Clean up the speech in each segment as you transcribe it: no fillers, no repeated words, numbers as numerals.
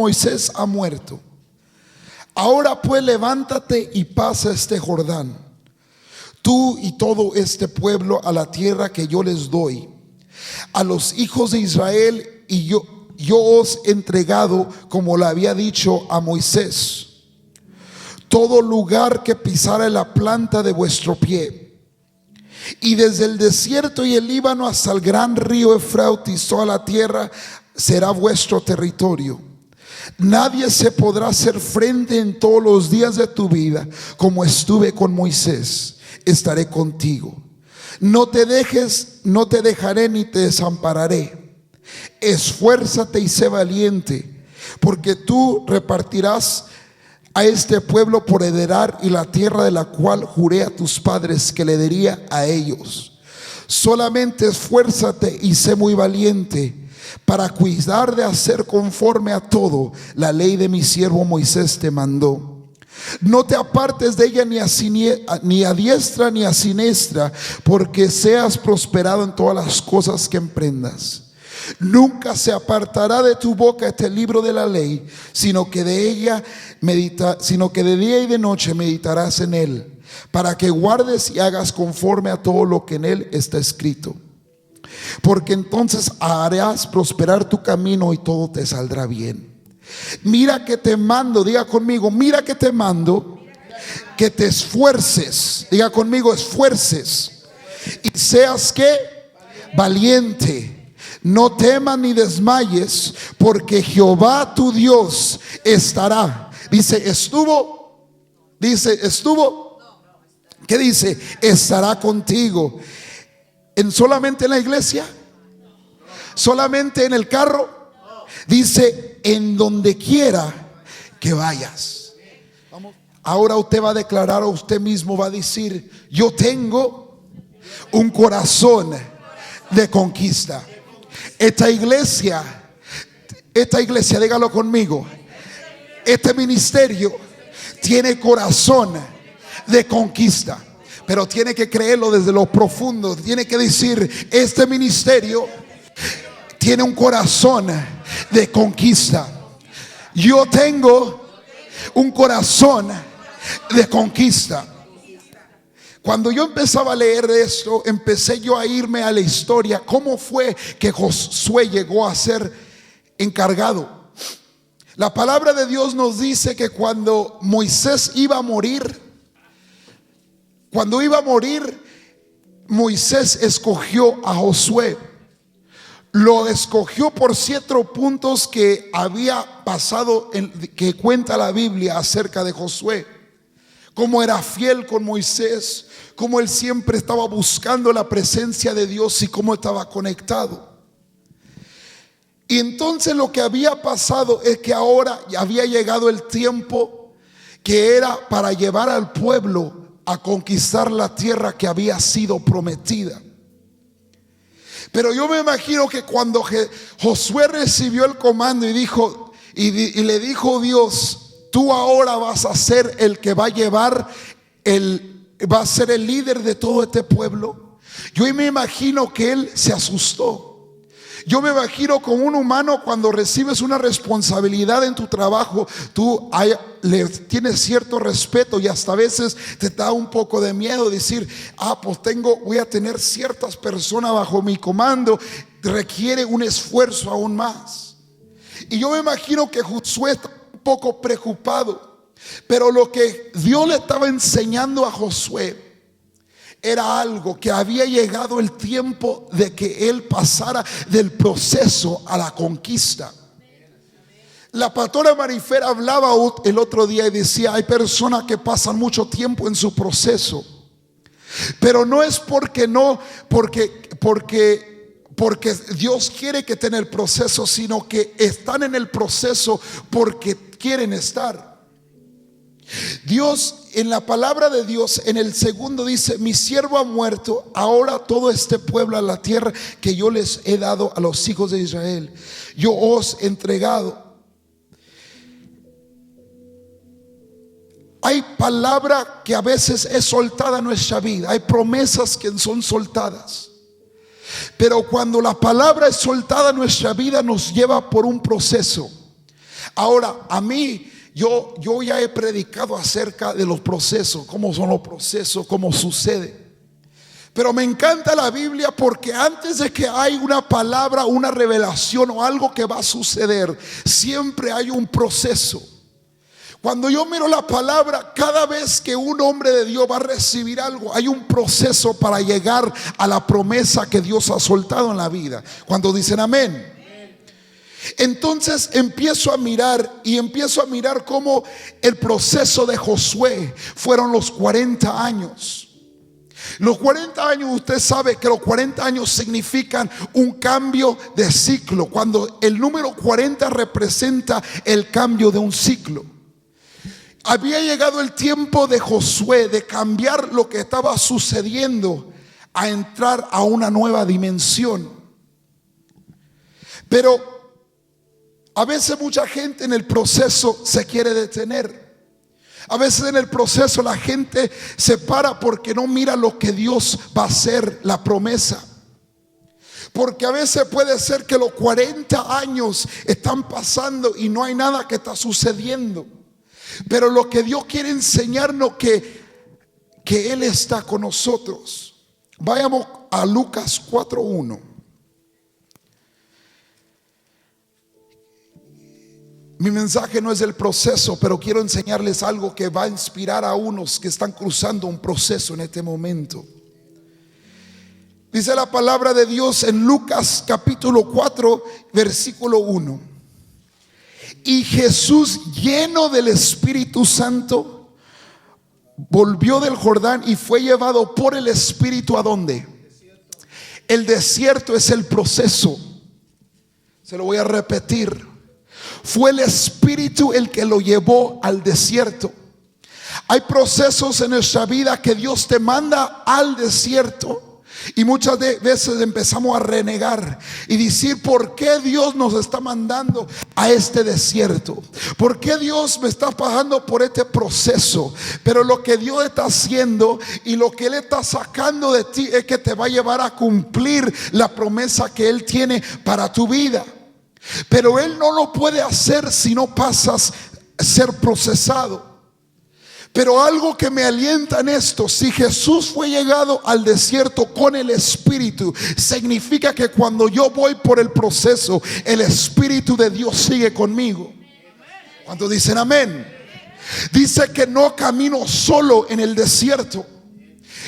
Moisés ha muerto. Ahora pues levántate y pasa este Jordán, tú y todo este pueblo, a la tierra que yo les doy a los hijos de Israel, y yo os he entregado, como le había dicho a Moisés, todo lugar que pisare la planta de vuestro pie, y desde el desierto y el Líbano hasta el gran río Eufrates, toda la tierra será vuestro territorio. Nadie se podrá hacer frente en todos los días de tu vida. Como estuve con Moisés, estaré contigo. No te dejaré ni te desampararé. Esfuérzate y sé valiente, porque tú repartirás a este pueblo por heredar y la tierra de la cual juré a tus padres que le daría a ellos. Solamente esfuérzate y sé muy valiente para cuidar de hacer conforme a todo la ley de mi siervo Moisés te mandó. No te apartes de ella ni a diestra ni a siniestra, porque seas prosperado en todas las cosas que emprendas. Nunca se apartará de tu boca este libro de la ley, sino que de día y de noche meditarás en él, para que guardes y hagas conforme a todo lo que en él está escrito. Porque entonces harás prosperar tu camino y todo te saldrá bien. Mira que te mando, diga conmigo, mira que te mando, que te esfuerces, diga conmigo, esfuerces, y seas que valiente. No temas ni desmayes, porque Jehová tu Dios estará. Dice, estuvo. ¿Qué dice? Estará contigo. ¿Solamente en la iglesia? ¿Solamente en el carro? Dice, en donde quiera que vayas. Ahora usted va a declarar, o usted mismo va a decir, yo tengo un corazón de conquista. Esta iglesia, dígalo conmigo, este ministerio tiene corazón de conquista. Pero tiene que creerlo desde lo profundo. Tiene que decir, este ministerio tiene un corazón de conquista. Yo tengo un corazón de conquista. Cuando yo empezaba a leer esto, empecé yo a irme a la historia. ¿Cómo fue que Josué llegó a ser encargado? La palabra de Dios nos dice que cuando Moisés iba a morir, Moisés escogió a Josué. Lo escogió por 7 puntos que había pasado, que cuenta la Biblia acerca de Josué. Cómo era fiel con Moisés, cómo él siempre estaba buscando la presencia de Dios y cómo estaba conectado. Y entonces lo que había pasado es que ahora había llegado el tiempo que era para llevar al pueblo a conquistar la tierra que había sido prometida. Pero yo me imagino que cuando Josué recibió el comando y dijo, y le dijo Dios, tú ahora vas a ser el que va a llevar va a ser el líder de todo este pueblo. Yo me imagino que él se asustó. Yo me imagino con un humano, cuando recibes una responsabilidad en tu trabajo, tú le tienes cierto respeto y hasta a veces te da un poco de miedo decir, pues voy a tener ciertas personas bajo mi comando, requiere un esfuerzo aún más. Y yo me imagino que Josué está un poco preocupado, pero lo que Dios le estaba enseñando a Josué era algo, que había llegado el tiempo de que él pasara del proceso a la conquista. La pastora Marifer hablaba el otro día y decía, hay personas que pasan mucho tiempo en su proceso, pero no es porque Dios quiere que estén en el proceso, sino que están en el proceso porque quieren estar. Dios, en la palabra de Dios, en el segundo dice, mi siervo ha muerto, ahora todo este pueblo a la tierra que yo les he dado a los hijos de Israel, yo os he entregado. Hay palabra que a veces es soltada en nuestra vida, hay promesas que son soltadas, pero cuando la palabra es soltada en nuestra vida nos lleva por un proceso. Ahora, a mí, yo ya he predicado acerca de los procesos, cómo son los procesos, cómo sucede. Pero me encanta la Biblia porque antes de que hay una palabra, una revelación o algo que va a suceder, siempre hay un proceso. Cuando yo miro la palabra, cada vez que un hombre de Dios va a recibir algo, hay un proceso para llegar a la promesa que Dios ha soltado en la vida. Cuando dicen amén. Entonces empiezo a mirar cómo el proceso de Josué fueron los 40 años. Los 40 años, usted sabe que los 40 años significan un cambio de ciclo. Cuando el número 40 representa el cambio de un ciclo. Había llegado el tiempo de Josué de cambiar lo que estaba sucediendo a entrar a una nueva dimensión. Pero a veces mucha gente en el proceso se quiere detener. A veces en el proceso la gente se para porque no mira lo que Dios va a hacer, la promesa. Porque a veces puede ser que los 40 años están pasando y no hay nada que está sucediendo. Pero lo que Dios quiere enseñarnos que Él está con nosotros. Vayamos a Lucas 4:1. Mi mensaje no es el proceso, pero quiero enseñarles algo que va a inspirar a unos que están cruzando un proceso en este momento. Dice la palabra de Dios en Lucas capítulo 4, versículo 1. Y Jesús, lleno del Espíritu Santo, volvió del Jordán y fue llevado por el Espíritu ¿a dónde? El desierto es el proceso. Se lo voy a repetir. Fue el Espíritu el que lo llevó al desierto. Hay procesos en nuestra vida que Dios te manda al desierto. Y muchas veces empezamos a renegar y decir: ¿por qué Dios nos está mandando a este desierto? ¿Por qué Dios me está pasando por este proceso? Pero lo que Dios está haciendo y lo que Él está sacando de ti es que te va a llevar a cumplir la promesa que Él tiene para tu vida. Pero Él no lo puede hacer si no pasas a ser procesado. Pero algo que me alienta en esto: si Jesús fue llegado al desierto con el Espíritu, significa que cuando yo voy por el proceso, el Espíritu de Dios sigue conmigo. ¿Cuántos dicen amén? Dice que no camino solo en el desierto.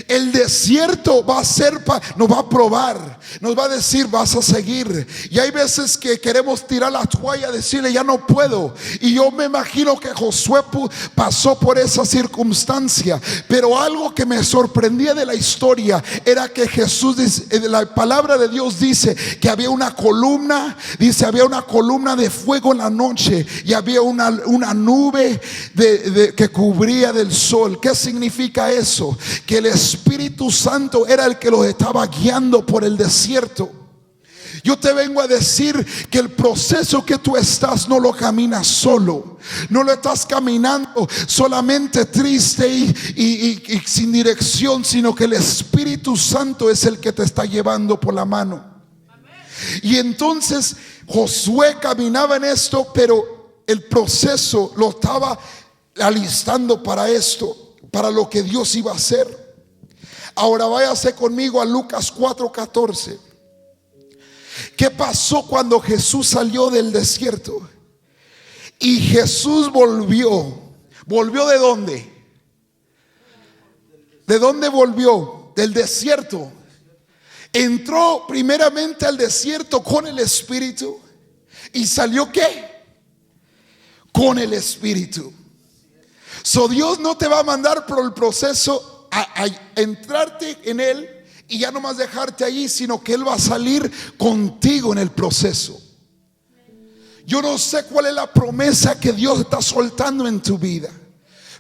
El desierto va a ser, nos va a probar, nos va a decir: vas a seguir. Y hay veces que queremos tirar la toalla, decirle: ya no puedo. Y yo me imagino que Josué pasó por esa circunstancia. Pero algo que me sorprendía de la historia era que Jesús, la palabra de Dios dice que había una columna. Dice: había una columna de fuego en la noche y había una nube que cubría del sol. ¿Qué significa eso? Que el Espíritu Santo era el que los estaba guiando por el desierto. Yo te vengo a decir que el proceso que tú estás no lo caminas solo. No lo estás caminando solamente triste y sin dirección, sino que el Espíritu Santo es el que te está llevando por la mano. Y entonces Josué caminaba en esto, pero el proceso lo estaba alistando para esto, para lo que Dios iba a hacer. Ahora váyase conmigo a Lucas 4:14. ¿Qué pasó cuando Jesús salió del desierto? Y Jesús volvió. ¿Volvió de dónde? ¿De dónde volvió? Del desierto. Entró primeramente al desierto con el Espíritu. ¿Y salió qué? Con el Espíritu. So Dios no te va a mandar por el proceso a entrarte en Él y ya no más dejarte allí, sino que Él va a salir contigo en el proceso. Yo no sé cuál es la promesa que Dios está soltando en tu vida,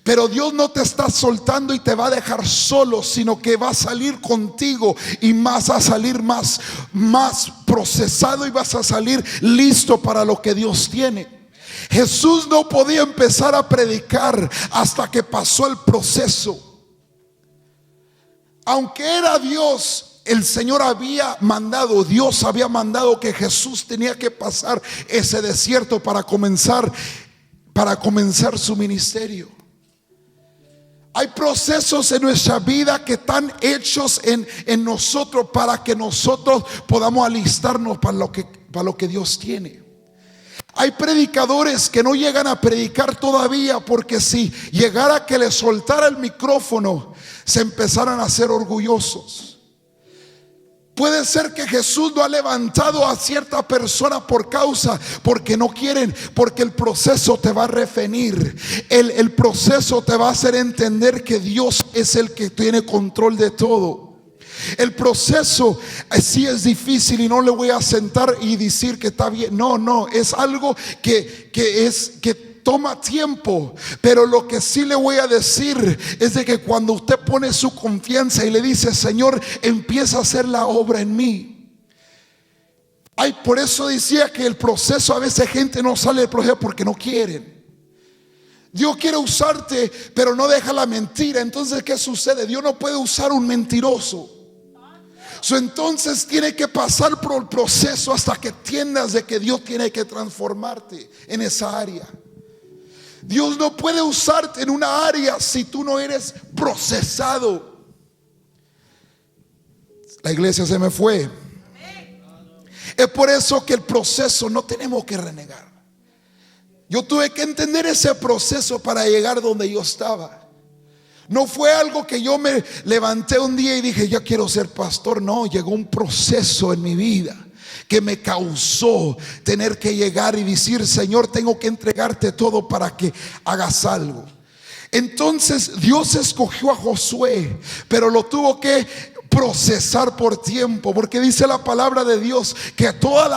pero Dios no te está soltando y te va a dejar solo, sino que va a salir contigo y vas a salir más procesado y vas a salir listo para lo que Dios tiene. Jesús no podía empezar a predicar hasta que pasó el proceso. Aunque era Dios, el Señor había mandado, Dios había mandado que Jesús tenía que pasar ese desierto para comenzar para comenzar su ministerio. Hay procesos en nuestra vida que están hechos en nosotros para que nosotros podamos alistarnos para lo que Dios tiene. Hay predicadores que no llegan a predicar todavía porque si llegara que les soltara el micrófono, se empezaran a ser orgullosos. Puede ser que Jesús no ha levantado a cierta persona porque no quieren, porque el proceso te va a refinir. El proceso te va a hacer entender que Dios es el que tiene control de todo. El proceso sí es difícil y no le voy a sentar y decir que está bien. No, es algo que toma tiempo, pero lo que sí le voy a decir es de que cuando usted pone su confianza y le dice: Señor, empieza a hacer la obra en mí. Por eso decía que el proceso, a veces gente no sale del proceso porque no quieren. Dios quiere usarte, pero no deja la mentira. Entonces, ¿qué sucede? Dios no puede usar un mentiroso. Entonces tiene que pasar por el proceso hasta que entiendas de que Dios tiene que transformarte en esa área. Dios no puede usarte en una área si tú no eres procesado. La iglesia se me fue. Es por eso que el proceso no tenemos que renegar. Yo tuve que entender ese proceso para llegar donde yo estaba. No fue algo que yo me levanté un día y dije: yo quiero ser pastor. No, llegó un proceso en mi vida que me causó tener que llegar y decir: Señor, tengo que entregarte todo para que hagas algo. Entonces Dios escogió a Josué, pero lo tuvo que procesar por tiempo, porque dice la palabra de Dios que toda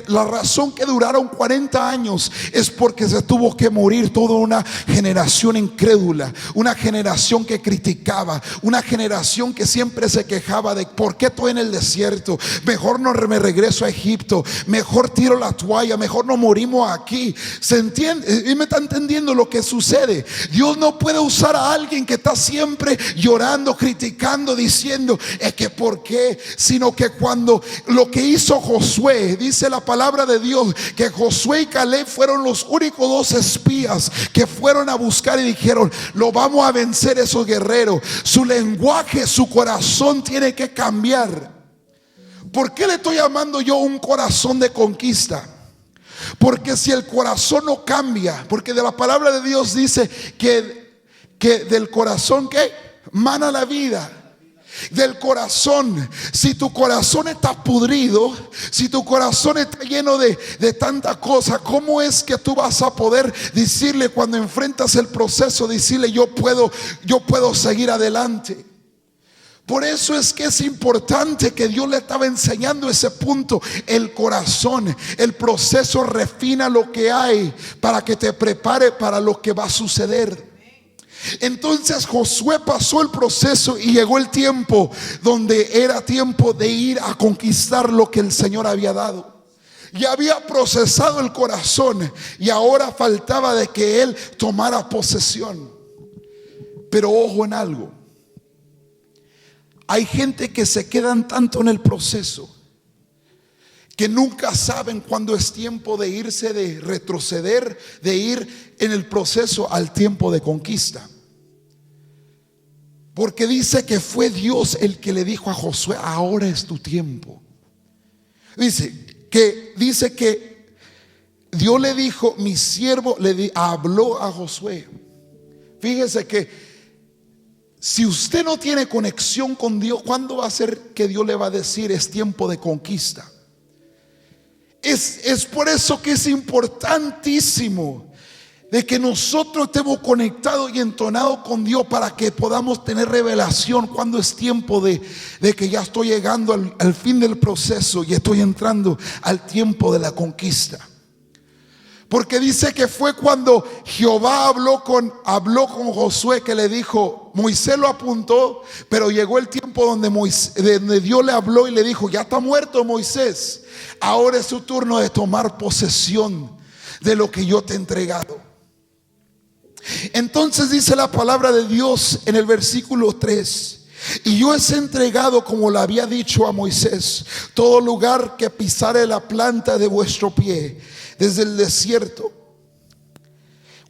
la razón que duraron 40 años es porque se tuvo que morir toda una generación incrédula, una generación que criticaba, una generación que siempre se quejaba de: ¿por qué estoy en el desierto? Mejor no me regreso a Egipto, mejor tiro la toalla, mejor no morimos aquí. ¿Se entiende? ¿Y me está entendiendo lo que sucede? Dios no puede usar a alguien que está siempre llorando, criticando, diciendo: es que por qué, sino que cuando lo que hizo Josué, dice la palabra de Dios que Josué y Caleb fueron los únicos dos espías que fueron a buscar y dijeron: lo vamos a vencer esos guerreros. Su lenguaje, su corazón tiene que cambiar. ¿Por qué le estoy llamando yo un corazón de conquista? Porque si el corazón no cambia, porque de la palabra de Dios dice que del corazón que mana la vida. Del corazón, si tu corazón está pudrido, si tu corazón está lleno de tanta cosa, ¿cómo es que tú vas a poder decirle cuando enfrentas el proceso, decirle: yo puedo seguir adelante? Por eso es que es importante que Dios le estaba enseñando ese punto. El corazón, el proceso refina lo que hay para que te prepare para lo que va a suceder. Entonces Josué pasó el proceso y llegó el tiempo donde era tiempo de ir a conquistar lo que el Señor había dado. Ya había procesado el corazón y ahora faltaba de que él tomara posesión. Pero ojo en algo: hay gente que se quedan tanto en el proceso que nunca saben cuándo es tiempo de irse, de retroceder, de ir en el proceso al tiempo de conquista. Porque dice que fue Dios el que le dijo a Josué: ahora es tu tiempo. Dice que Dios le dijo: mi siervo habló a Josué. Fíjese que si usted no tiene conexión con Dios, ¿cuándo va a ser que Dios le va a decir: es tiempo de conquista? Es por eso que es importantísimo de que nosotros estemos conectados y entonados con Dios, para que podamos tener revelación cuando es tiempo de que ya estoy llegando al fin del proceso y estoy entrando al tiempo de la conquista. Porque dice que fue cuando Jehová habló con Josué, que le dijo: Moisés lo apuntó, pero llegó el tiempo donde Dios le habló y le dijo: ya está muerto Moisés, ahora es tu turno de tomar posesión de lo que yo te he entregado. Entonces dice la palabra de Dios en el versículo 3: y yo he entregado, como le había dicho a Moisés, todo lugar que pisare la planta de vuestro pie, desde el desierto.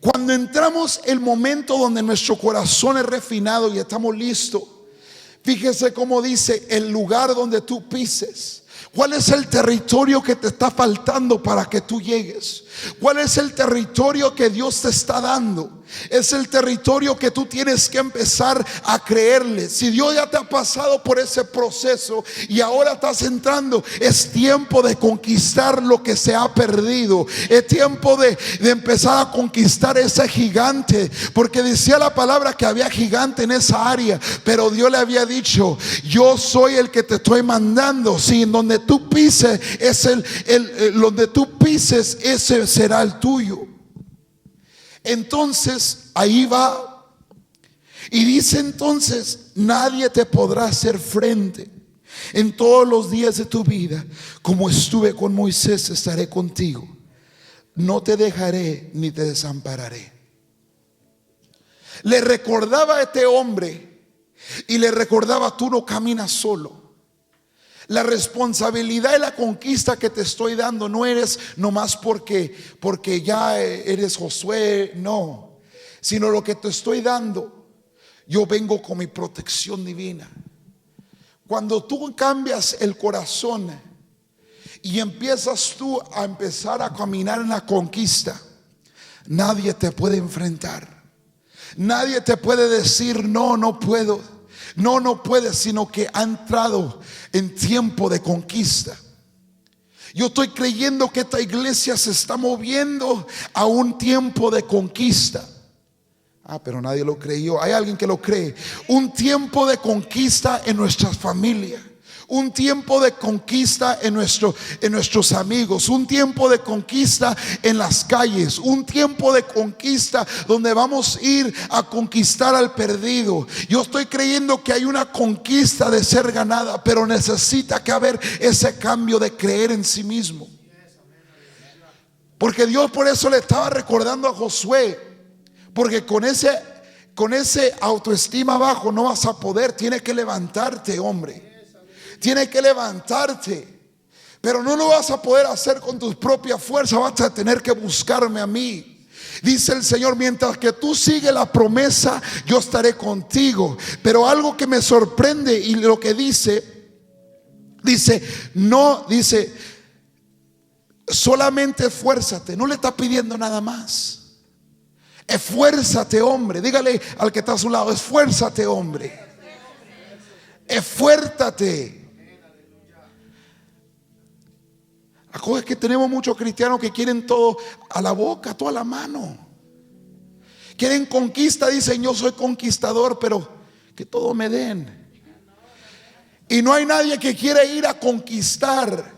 Cuando entramos el momento donde nuestro corazón es refinado y estamos listos, fíjese cómo dice: el lugar donde tú pises. ¿Cuál es el territorio que te está faltando para que tú llegues? ¿Cuál es el territorio que Dios te está dando? Es el territorio que tú tienes que empezar a creerle. Si Dios ya te ha pasado por ese proceso y ahora estás entrando, es tiempo de conquistar lo que se ha perdido. Es tiempo de empezar a conquistar ese gigante, porque decía la palabra que había gigante en esa área, pero Dios le había dicho: yo soy el que te estoy mandando. Si en donde tú pises es donde tú pises, ese será el tuyo. Entonces ahí va y dice: entonces nadie te podrá hacer frente en todos los días de tu vida. Como estuve con Moisés, estaré contigo. No te dejaré ni te desampararé. Le recordaba a este hombre y le recordaba: tú no caminas solo. La responsabilidad y la conquista que te estoy dando no eres nomás porque ya eres Josué, no, sino lo que te estoy dando, yo vengo con mi protección divina. Cuando tú cambias el corazón y empiezas tú a empezar a caminar en la conquista, nadie te puede enfrentar. Nadie te puede decir: no, no puedo. No, no puede, sino que ha entrado en tiempo de conquista. Yo estoy creyendo que esta iglesia se está moviendo a un tiempo de conquista. Pero nadie lo creyó. Hay alguien que lo cree. Un tiempo de conquista en nuestras familias. Un tiempo de conquista en nuestros amigos. Un tiempo de conquista en las calles. Un tiempo de conquista donde vamos a ir a conquistar al perdido. Yo estoy creyendo que hay una conquista de ser ganada, pero necesita que haber ese cambio de creer en sí mismo. Porque Dios por eso le estaba recordando a Josué, porque con ese autoestima bajo no vas a poder. Tienes que levantarte, hombre. Tienes que levantarte, pero no lo vas a poder hacer con tus propias fuerzas. Vas a tener que buscarme a mí. Dice el Señor: mientras que tú sigues la promesa, yo estaré contigo. Pero algo que me sorprende y lo que dice solamente esfuérzate. No le está pidiendo nada más. Esfuérzate, hombre. Dígale al que está a su lado: esfuérzate, hombre. Esfuérzate. La cosa es que tenemos muchos cristianos que quieren todo a la boca, todo a la mano. Quieren conquista, dicen: yo soy conquistador, pero que todo me den. Y no hay nadie que quiera ir a conquistar,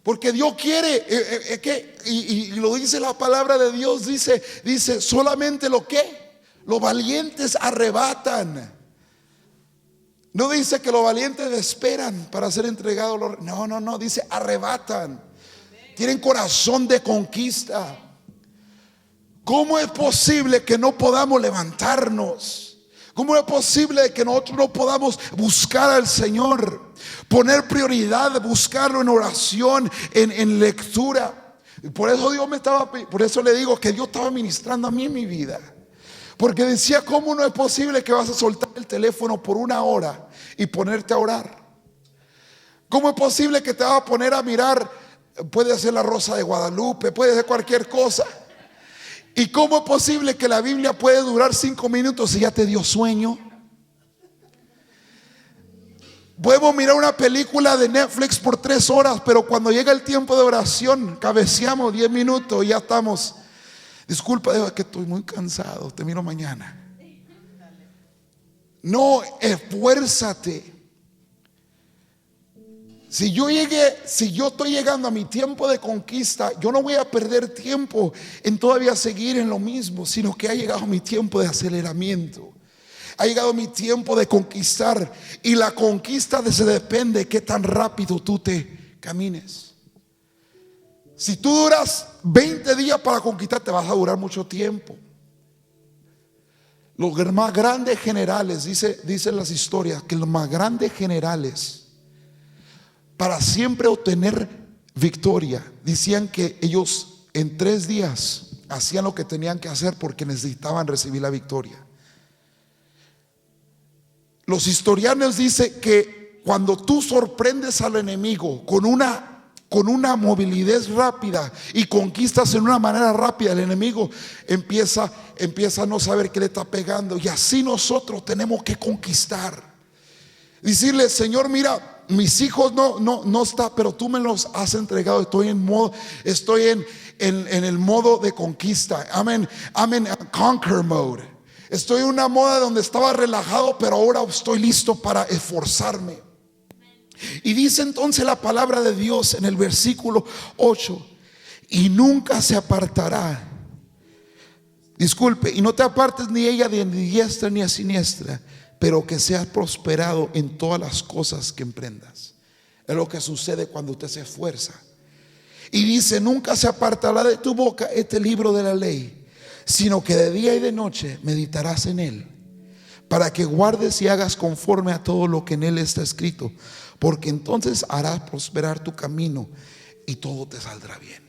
porque Dios quiere y lo dice la palabra de Dios. Dice solamente los valientes arrebatan. No dice que los valientes esperan para ser entregados. No, dice arrebatan. Tienen corazón de conquista. ¿Cómo es posible que no podamos levantarnos? ¿Cómo es posible que nosotros no podamos buscar al Señor? Poner prioridad, buscarlo en oración, en lectura. Por eso le digo que Dios estaba ministrando a mí en mi vida. Porque decía: ¿cómo no es posible que vas a soltar el teléfono por una hora y ponerte a orar? ¿Cómo es posible que te vas a poner a mirar? Puede ser la Rosa de Guadalupe, puede ser cualquier cosa. ¿Y cómo es posible que la Biblia puede durar 5 minutos y ya te dio sueño? Podemos mirar una película de Netflix por 3 horas, pero cuando llega el tiempo de oración, cabeceamos 10 minutos y ya estamos. Disculpa, es que estoy muy cansado, te miro mañana. No, esfuérzate. Si yo estoy llegando a mi tiempo de conquista, yo no voy a perder tiempo en todavía seguir en lo mismo, sino que ha llegado mi tiempo de aceleramiento. Ha llegado mi tiempo de conquistar. Y la conquista se depende de qué tan rápido tú te camines. Si tú duras 20 días para conquistar, te vas a durar mucho tiempo. Los más grandes generales, dicen las historias, que los más grandes generales, para siempre obtener victoria, decían que ellos en 3 días hacían lo que tenían que hacer porque necesitaban recibir la victoria. Los historianos dicen que cuando tú sorprendes al enemigo con una movilidad rápida y conquistas en una manera rápida, el enemigo empieza a no saber qué le está pegando. Y así nosotros tenemos que conquistar. Decirle: Señor, mira, mis hijos no está, pero tú me los has entregado. Estoy en el modo de conquista. I'm in conquer mode. Estoy en una moda donde estaba relajado, pero ahora estoy listo para esforzarme. Y dice entonces la palabra de Dios en el versículo 8: y nunca se apartará. Disculpe, y no te apartes ni ella de diestra ni a siniestra, pero que seas prosperado en todas las cosas que emprendas. Es lo que sucede cuando usted se esfuerza. Y dice: nunca se apartará de tu boca este libro de la ley, sino que de día y de noche meditarás en él, para que guardes y hagas conforme a todo lo que en él está escrito, porque entonces harás prosperar tu camino y todo te saldrá bien.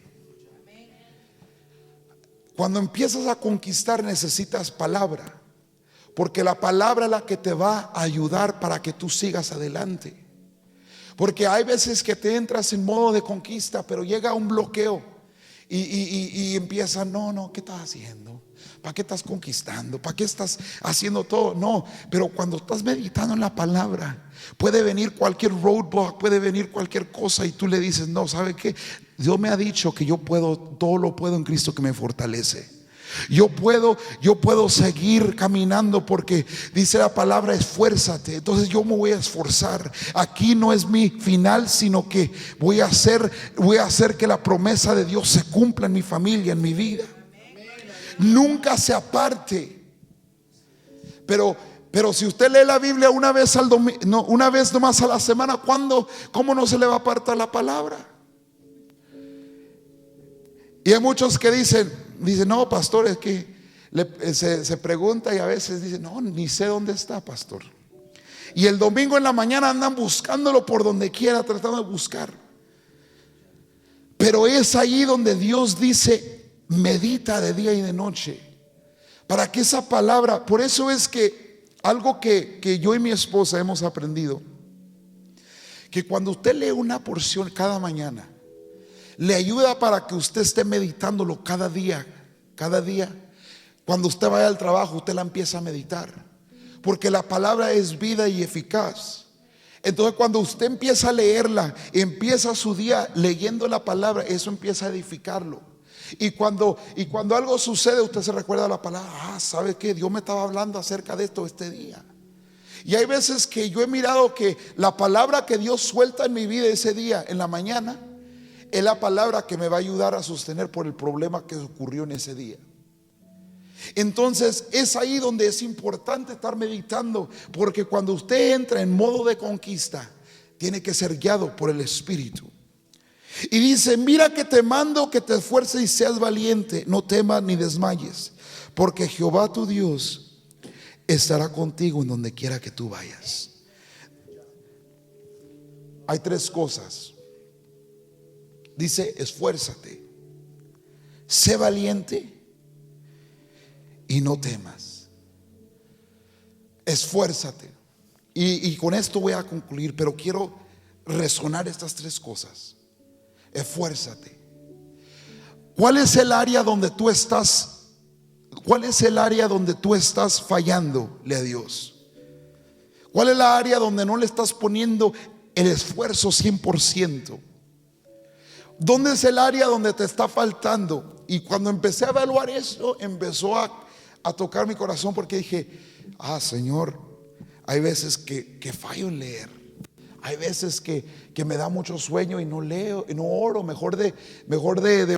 Cuando empiezas a conquistar necesitas palabra, porque la palabra es la que te va a ayudar para que tú sigas adelante. Porque hay veces que te entras en modo de conquista, pero llega un bloqueo y empieza: no, ¿qué estás haciendo? ¿Para qué estás conquistando? ¿Para qué estás haciendo todo? No, pero cuando estás meditando en la palabra, puede venir cualquier roadblock, puede venir cualquier cosa, y tú le dices: no, ¿sabe qué? Dios me ha dicho que yo puedo, todo lo puedo en Cristo que me fortalece. Yo puedo seguir caminando, porque dice la palabra: esfuérzate. Entonces yo me voy a esforzar. Aquí no es mi final, sino que voy a hacer que la promesa de Dios se cumpla en mi familia, en mi vida. Nunca se aparte. Pero si usted lee la Biblia una vez nomás a la semana, ¿cómo no se le va a apartar la palabra? Y hay muchos que dicen: no, pastor, es que se pregunta, y a veces dicen: no, ni sé dónde está, pastor. Y el domingo en la mañana andan buscándolo por donde quiera, tratando de buscar. Pero es ahí donde Dios dice: medita de día y de noche, para que esa palabra. Por eso es que algo que yo y mi esposa hemos aprendido, que cuando usted lee una porción cada mañana, le ayuda para que usted esté meditándolo cada día. Cuando usted vaya al trabajo, usted la empieza a meditar, porque la palabra es vida y eficaz. Entonces cuando usted empieza a leerla, empieza su día leyendo la palabra, eso empieza a edificarlo. Y cuando algo sucede, usted se recuerda la palabra: ¿sabe qué? Dios me estaba hablando acerca de esto este día. Y hay veces que yo he mirado que la palabra que Dios suelta en mi vida ese día, en la mañana, es la palabra que me va a ayudar a sostener por el problema que ocurrió en ese día. Entonces es ahí donde es importante estar meditando, porque cuando usted entra en modo de conquista, tiene que ser guiado por el Espíritu. Y dice: mira que te mando que te esfuerces y seas valiente, no temas ni desmayes, porque Jehová tu Dios estará contigo en donde quiera que tú vayas. Hay 3 cosas. Dice: esfuérzate, sé valiente y no temas. Esfuérzate. Y con esto voy a concluir, pero quiero resonar estas 3 cosas. Esfuérzate. ¿Cuál es el área donde tú estás? ¿Cuál es el área donde tú estás fallándole a Dios? ¿Cuál es la área donde no le estás poniendo el esfuerzo 100%? ¿Dónde es el área donde te está faltando? Y cuando empecé a evaluar eso, empezó a tocar mi corazón, porque dije: Señor, hay veces que fallo en leer. Hay veces que me da mucho sueño y no leo, y no oro. Mejor de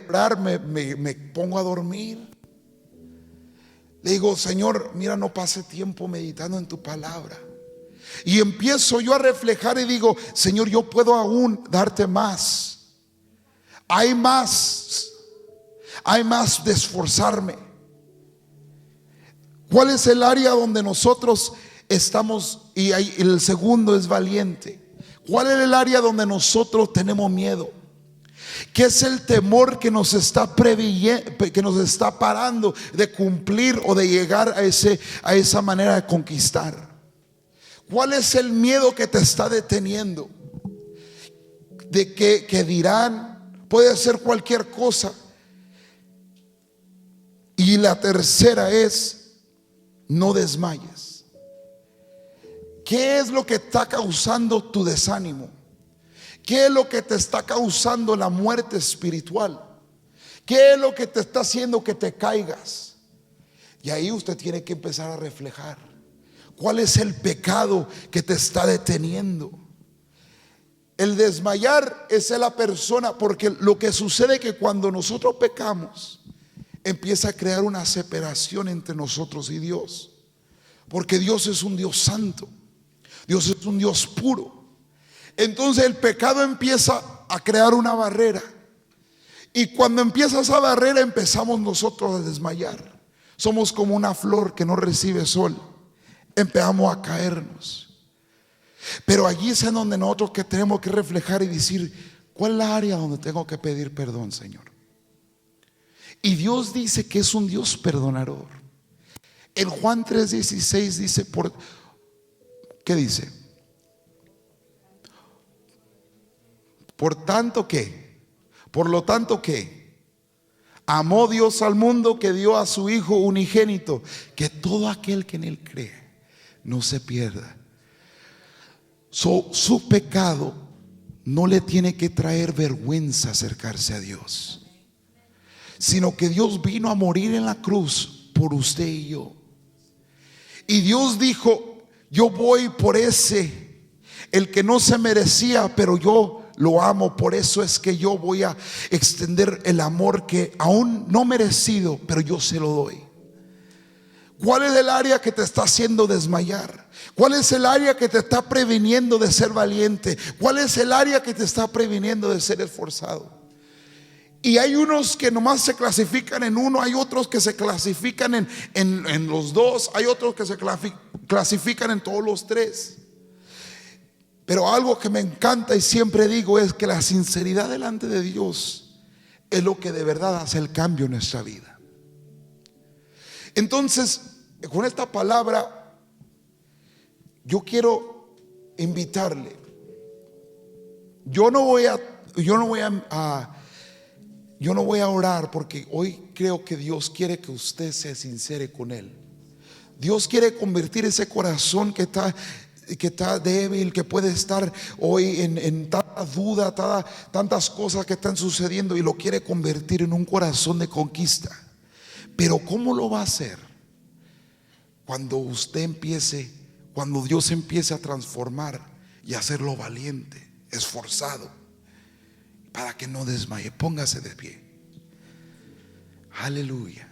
orar me pongo a dormir. Le digo: Señor, mira, no pase tiempo meditando en tu palabra. Y empiezo yo a reflejar y digo: Señor, yo puedo aún darte más. Hay más de esforzarme. ¿Cuál es el área donde nosotros estamos? Y el segundo es valiente. ¿Cuál es el área donde nosotros tenemos miedo? ¿Qué es el temor que nos está que nos está parando de cumplir o de llegar a esa manera de conquistar? ¿Cuál es el miedo que te está deteniendo? De que dirán, puede ser cualquier cosa. Y la tercera es, no desmayes. ¿Qué es lo que está causando tu desánimo? ¿Qué es lo que te está causando la muerte espiritual? ¿Qué es lo que te está haciendo que te caigas? Y ahí usted tiene que empezar a reflejar. ¿Cuál es el pecado que te está deteniendo? El desmayar es la persona, porque lo que sucede es que cuando nosotros pecamos, empieza a crear una separación entre nosotros y Dios. Porque Dios es un Dios santo. Dios es un Dios puro. Entonces el pecado empieza a crear una barrera. Y cuando empieza esa barrera, empezamos nosotros a desmayar. Somos como una flor que no recibe sol. Empezamos a caernos. Pero allí es en donde nosotros que tenemos que reflejar y decir, ¿cuál es la área donde tengo que pedir perdón, Señor? Y Dios dice que es un Dios perdonador. En Juan 3:16 dice, ¿qué dice? Por lo tanto que amó Dios al mundo, que dio a su Hijo unigénito, que todo aquel que en él cree no se pierda. Su pecado no le tiene que traer vergüenza acercarse a Dios, sino que Dios vino a morir en la cruz por usted y yo. Y Dios dijo, yo voy por el que no se merecía, pero yo lo amo. Por eso es que yo voy a extender el amor que aún no merecido, pero yo se lo doy. ¿Cuál es el área que te está haciendo desmayar? ¿Cuál es el área que te está previniendo de ser valiente? ¿Cuál es el área que te está previniendo de ser esforzado? Y hay unos que nomás se clasifican en uno, hay otros que se clasifican en los dos, hay otros que se clasifican en todos los tres. Pero algo que me encanta y siempre digo es que la sinceridad delante de Dios es lo que de verdad hace el cambio en nuestra vida. Entonces, con esta palabra, yo quiero invitarle. Yo no voy a orar, porque hoy creo que Dios quiere que usted se sincere con Él. Dios quiere convertir ese corazón que está débil, que puede estar hoy en tanta duda, tantas cosas que están sucediendo, y lo quiere convertir en un corazón de conquista. Pero ¿cómo lo va a hacer? Cuando Dios empiece a transformar y a hacerlo valiente, esforzado, para que no desmaye. Póngase de pie. Aleluya.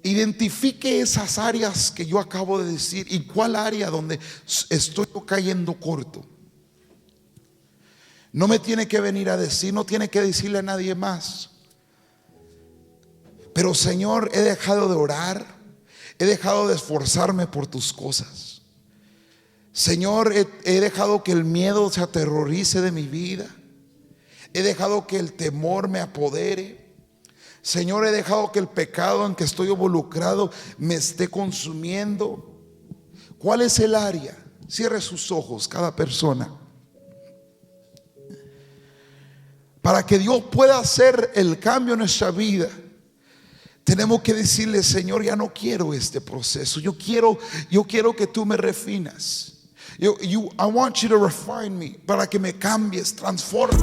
Identifique esas áreas que yo acabo de decir, y cuál área donde estoy cayendo corto. No me tiene que venir a decir, no tiene que decirle a nadie más. Pero Señor, he dejado de orar, he dejado de esforzarme por tus cosas. Señor, he dejado que el miedo se aterrorice de mi vida. He dejado que el temor me apodere. Señor, he dejado que el pecado en que estoy involucrado me esté consumiendo. ¿Cuál es el área? Cierre sus ojos cada persona, para que Dios pueda hacer el cambio en nuestra vida. Tenemos que decirle, Señor, ya no quiero este proceso. Yo quiero que tú me refinas. I want you to refine me, para que me cambies, transforma.